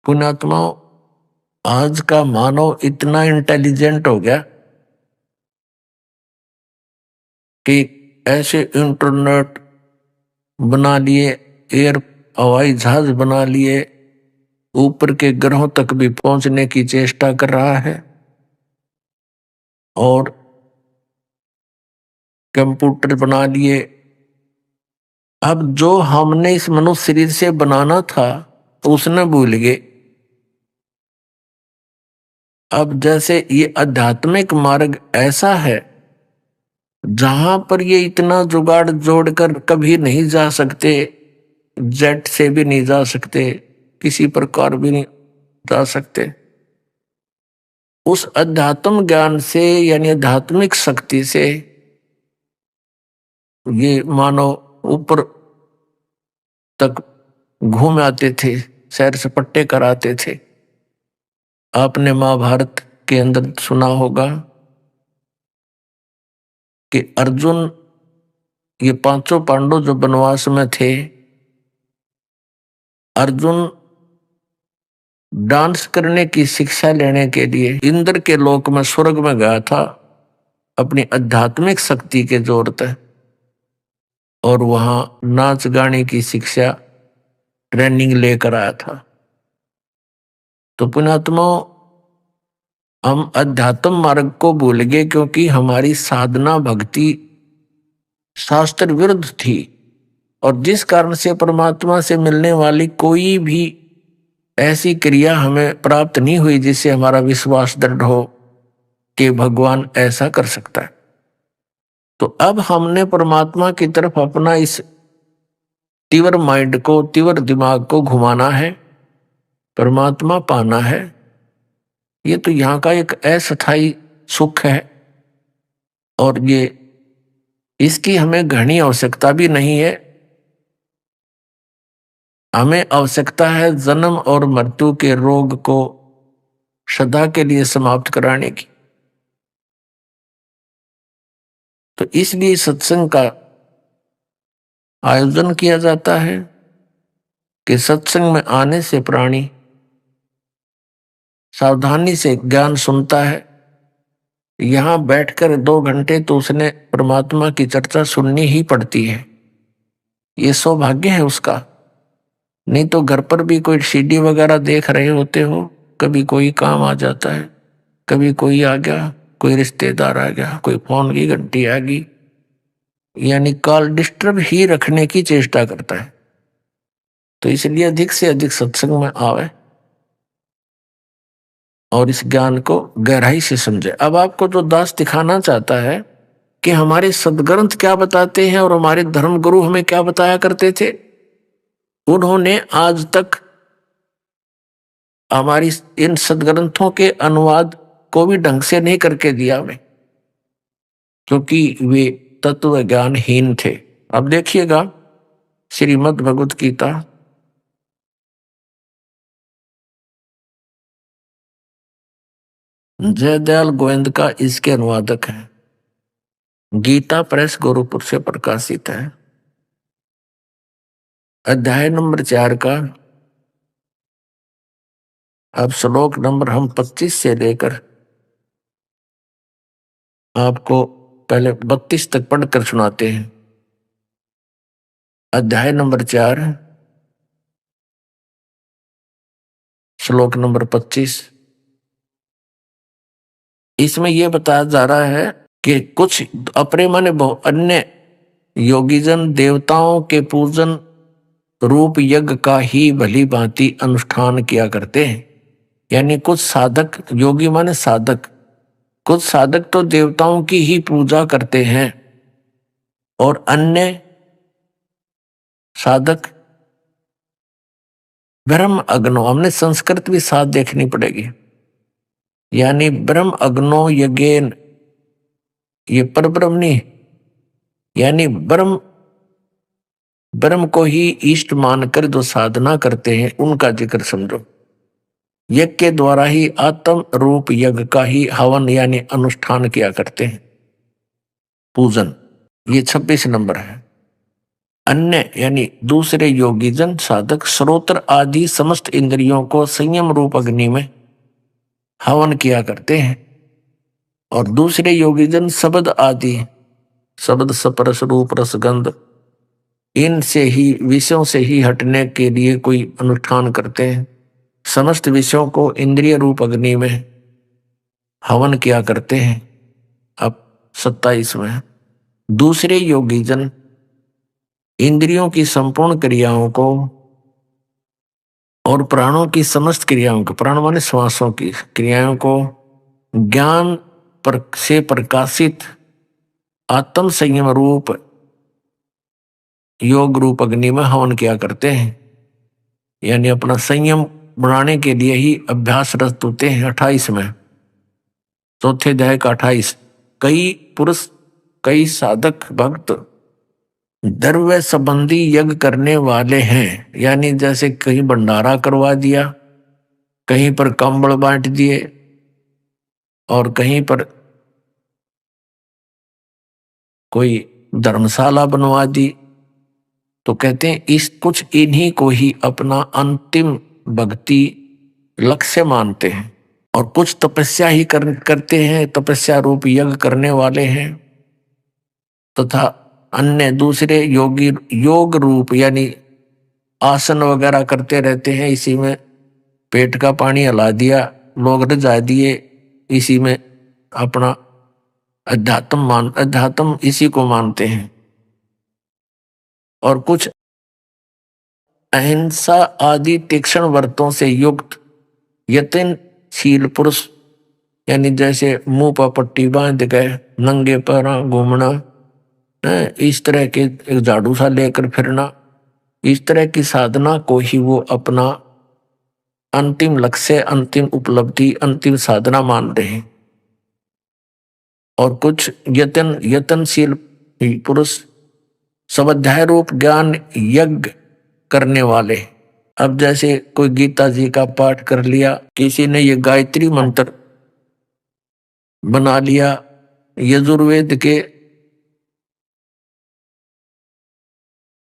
पुण्यात्माओं, आज का मानव इतना इंटेलिजेंट हो गया कि ऐसे इंटरनेट बना लिए, एयर हवाई जहाज बना लिए, ऊपर के ग्रहों तक भी पहुंचने की चेष्टा कर रहा है और कंप्यूटर बना लिए। अब जो हमने इस मनुष्य शरीर से बनाना था तो उसने भूल गए। अब जैसे ये आध्यात्मिक मार्ग ऐसा है जहां पर ये इतना जुगाड़ जोड़कर कभी नहीं जा सकते, जेट से भी नहीं जा सकते, किसी प्रकार भी नहीं जा सकते। उस अध्यात्म ज्ञान से यानी आध्यात्मिक शक्ति से ये मानव ऊपर तक घूम आते थे, सैर सपट्टे कराते थे। आपने महाभारत के अंदर सुना होगा कि अर्जुन, ये पांचों पांडव जो वनवास में थे, अर्जुन डांस करने की शिक्षा लेने के लिए इंद्र के लोक में, स्वर्ग में गया था अपनी आध्यात्मिक शक्ति के जोर पे, और वहां नाच गाने की शिक्षा ट्रेनिंग लेकर आया था। तो पुण्यात्माओं, हम अध्यात्म मार्ग को भूल गए क्योंकि हमारी साधना भक्ति शास्त्र विरुद्ध थी, और जिस कारण से परमात्मा से मिलने वाली कोई भी ऐसी क्रिया हमें प्राप्त नहीं हुई जिससे हमारा विश्वास दृढ़ हो कि भगवान ऐसा कर सकता है। तो अब हमने परमात्मा की तरफ अपना इस तीव्र माइंड को, तीव्र दिमाग को घुमाना है, परमात्मा पाना है। ये तो यहाँ का एक अस्थायी सुख है और ये इसकी हमें घनी आवश्यकता भी नहीं है। हमें आवश्यकता है जन्म और मृत्यु के रोग को सदा के लिए समाप्त कराने की। तो इसलिए सत्संग का आयोजन किया जाता है कि सत्संग में आने से प्राणी सावधानी से ज्ञान सुनता है। यहां बैठकर 2 घंटे तो उसने परमात्मा की चर्चा सुननी ही पड़ती है। ये सौभाग्य है उसका। नहीं तो घर पर भी कोई सीडी वगैरह देख रहे होते हो, कभी कोई काम आ जाता है, कभी कोई आ गया, कोई रिश्तेदार आ गया, कोई फोन की घंटी आ गई, यानी कॉल डिस्टर्ब ही रखने की चेष्टा करता है। तो इसलिए अधिक से अधिक सत्संग में आवे और इस ज्ञान को गहराई से समझे। अब आपको जो दास दिखाना चाहता है कि हमारे सदग्रंथ क्या बताते हैं और हमारे धर्म गुरु हमें क्या बताया करते थे, उन्होंने आज तक हमारी इन सदग्रंथों के अनुवाद को भी ढंग से नहीं करके दिया हमें, क्योंकि वे तत्व ज्ञानहीन थे। अब देखिएगा श्रीमद् भगवत गीता जयदयाल गोविंद का इसके अनुवादक है। गीता प्रेस गोरखपुर से प्रकाशित है। अध्याय नंबर 4 का अब श्लोक नंबर हम 25 से लेकर आपको पहले 32 तक पढ़कर सुनाते हैं। अध्याय नंबर 4 श्लोक नंबर 25। इसमें यह बताया जा रहा है कि कुछ अपने माने अन्य योगीजन देवताओं के पूजन रूप यज्ञ का ही भली भांति अनुष्ठान किया करते हैं। यानी कुछ साधक, योगी माने साधक, कुछ साधक तो देवताओं की ही पूजा करते हैं और अन्य साधक ब्रह्म अग्नो, हमने संस्कृत भी साथ देखनी पड़ेगी, यानी ब्रह्म अग्नो यज्ञेन, ये परब्रह्म नहीं, यानी ब्रह्म को ही इष्ट मानकर जो साधना करते हैं उनका जिक्र समझो। यज्ञ के द्वारा ही आत्म रूप यज्ञ का ही हवन यानी अनुष्ठान किया करते हैं, पूजन। ये 26 नंबर है। अन्य यानी दूसरे योगी जन साधक श्रोत्र आदि समस्त इंद्रियों को संयम रूप अग्नि में हवन किया करते हैं। और दूसरे योगी जन शब्द आदि, शब्द स्पर्श रूप रसगंध, इनसे ही विषयों से ही हटने के लिए कोई अनुष्ठान करते हैं। समस्त विषयों को इंद्रिय रूप अग्नि में हवन किया करते हैं। अब 27 में दूसरे योगी जन इंद्रियों की संपूर्ण क्रियाओं को और प्राणों की समस्त क्रियाओं को, प्राण माने श्वासों की क्रियाओं को ज्ञान पर से प्रकाशित आत्म संयम रूप योग रूप अग्नि में हवन किया करते हैं। यानी अपना संयम बनाने के लिए ही अभ्यासरत होते हैं। 28 में चौथे अध्याय का 28, कई पुरुष कई साधक भक्त द्रव्य संबंधी यज्ञ करने वाले हैं। यानी जैसे कहीं भंडारा करवा दिया, कहीं पर कंबल बांट दिए और कहीं पर कोई धर्मशाला बनवा दी, तो कहते हैं इस कुछ इन्हीं को ही अपना अंतिम भक्ति लक्ष्य मानते हैं। और कुछ तपस्या ही करते हैं, तपस्या रूप यज्ञ करने वाले हैं, तथा अन्य दूसरे योगी योग रूप यानी आसन वगैरह करते रहते हैं। इसी में पेट का पानी हिला दिया, लोग रजा दिए, इसी में अपना अध्यात्म इसी को मानते हैं। और कुछ अहिंसा आदि तीक्ष्ण व्रतों से युक्त यत्नशील पुरुष, यानी जैसे मुंह पर पट्टी बांध गए, नंगे पैर घूमना, इस तरह के एक झाड़ू सा लेकर फिरना, इस तरह की साधना को ही वो अपना अंतिम लक्ष्य, अंतिम उपलब्धि, अंतिम साधना मान रहे हैं। और कुछ यत्नशील पुरुष स्वाध्याय रूप ज्ञान यज्ञ करने वाले। अब जैसे कोई गीता जी का पाठ कर लिया, किसी ने ये गायत्री मंत्र बना लिया, यजुर्वेद के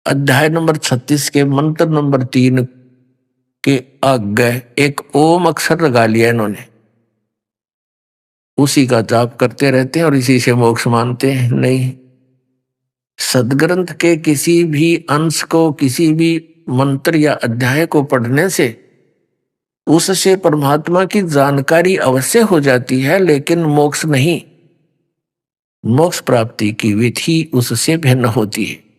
अध्याय नंबर 36 के मंत्र नंबर 3 के आगे एक ओम अक्षर लगा लिया इन्होंने, उसी का जाप करते रहते हैं और इसी से मोक्ष मानते हैं। नहीं, सदग्रंथ के किसी भी अंश को, किसी भी मंत्र या अध्याय को पढ़ने से उससे परमात्मा की जानकारी अवश्य हो जाती है, लेकिन मोक्ष नहीं। मोक्ष प्राप्ति की विधि उससे भिन्न होती है।